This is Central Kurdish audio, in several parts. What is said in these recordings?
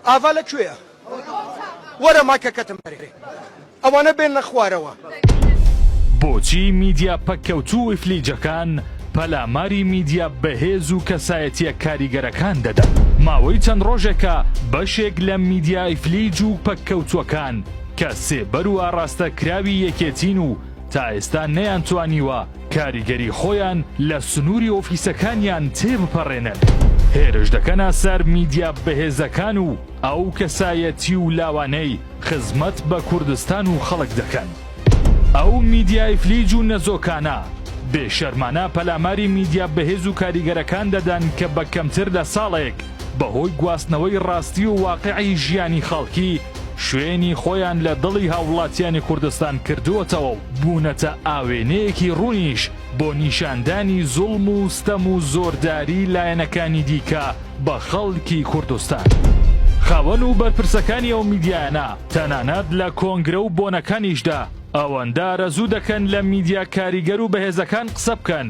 ئاوا لەکوێیە؟ وەرە مایکەکەتم بەرێ، ئەوانە بێنە خوارەوە. بۆچی میدیا پەککەوتوو و ئیفلیجەکان پەلاماری میدیا بەهێز و کەسایەتیە کاریگەرەکان دەدەن؟ ماوەی چەند ڕۆژێکە بەشێک لە میدیا ئیفلیج و پەککەوتووەکان کە سێبەر و ئاڕاستەکراوی یەکێتین و تا ئێستا نەیانتوانیوە کاریگەری خۆیان لە سنووری ئۆفیسەکانیان تێبپەڕێنن. هێرش دەکەنە سەر میدیا بەهێزەکان و ئەو کەسایەتی و لاوانەی خزمەت بە کوردستان و خەڵک دەکەن. ئەو میدیا ئیفلیج و نەزۆکانە بێشەرمانە پەلاماری میدیا بەهێز و کاریگەرەکان دەدەن کە بە کەمتر لە ساڵێک بەهۆی گواستنەوەی ڕاستی و واقعی ژیانی خەڵکی شوێنی خۆیان لە دڵی هاوڵاتیانی کوردستان کردووەتەوە و بوونەتە ئاوێنەیەکی ڕوونیش بۆ نیشاندانی زوڵم و ستەم و زۆرداری لایەنەکانی دیکە بە خەڵکی کوردستان. خاوەن و بەرپرسەکانی ئەو میدیایانە تەنانەت لە کۆنگرە و بۆنەکانیشدا ئەوەندە ئارەزوو دەکەن لە میدیا کاریگەر و بەهێزەکان قسە بکەن،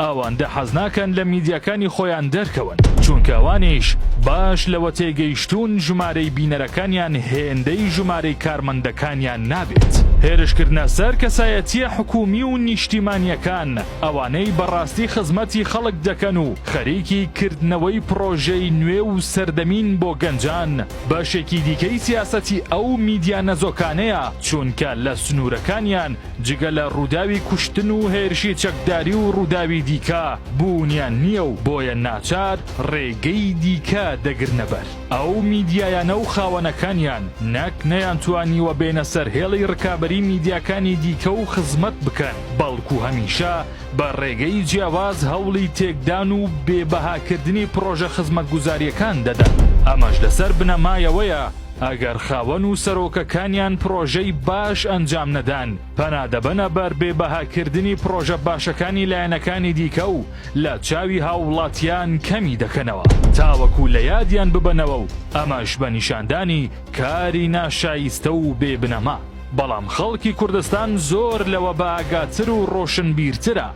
ئەوەندە حەز ناکەن لە میدیاکانی خۆیان دەرکەون، چونکە ئەوانیش باش لەوە تێگەیشتوون ژمارەی بینەرەکانیان هێندەی ژمارەی کارمەندەکانیان نابێت. هێرشکردنە سەر کەسایەتیە حکومی و نیشتیمانیەکان ئەوانەی بەڕاستی خزمەتی خەڵک دەکەن و خەریکی کردنەوەی پرۆژەی نوێ و سەردەمین بۆ گەنجان بەشێکی دیکەی سیاسەتی ئەو میدیا نەزۆکانەیە، چونکە لە سنوورەکانیان جگە لە ڕووداوی کوشتن و هێرشی چەکداری و ڕووداوی دیکە بوونیان نییە و بۆیە ناچار ڕێگەی دیکە دەگرنە بەر. ئەو میدیایانە و خاوەنەکانیان نەک نەیانتوانیوە بێنە سەر هێڵی ڕکابەری میدیاکانی دیکە و خزمەت بکەن، بەڵکو هەمیشە بە ڕێگەی جیاواز هەوڵی تێکدان و بێبەهاکردنی پرۆژە خزمەتگوزاریەکان دەدەن. ئەمەش لەسەر بنەمایەوەیە ئەگەر خاوەن و سەرۆکەکانیان پرۆژەی باش ئەنجام نەدان پەنادەبەنە بەر بێبەهاکردنی پرۆژە باشەکانی لایەنەکانی دیکە و لە چاوی هاوڵاتیان کەمی دەکەنەوە تاوەکو لە یادیان ببەنەوە و ئەمەش بە نیشاندانی کاری ناشایستە و بێبنەما. بەڵام خەڵکی کوردستان زۆر لەوە بە ئاگاتر و ڕۆشنبیرترە،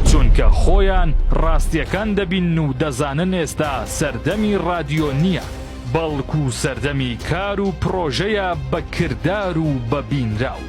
چونکە خۆیان ڕاستیەکان دەبین و دەزانن ئێستا سەردەمی رادیۆ نییە، بەڵکو سەردەمی کار و پرۆژەیە بە کردار و بە بینراو.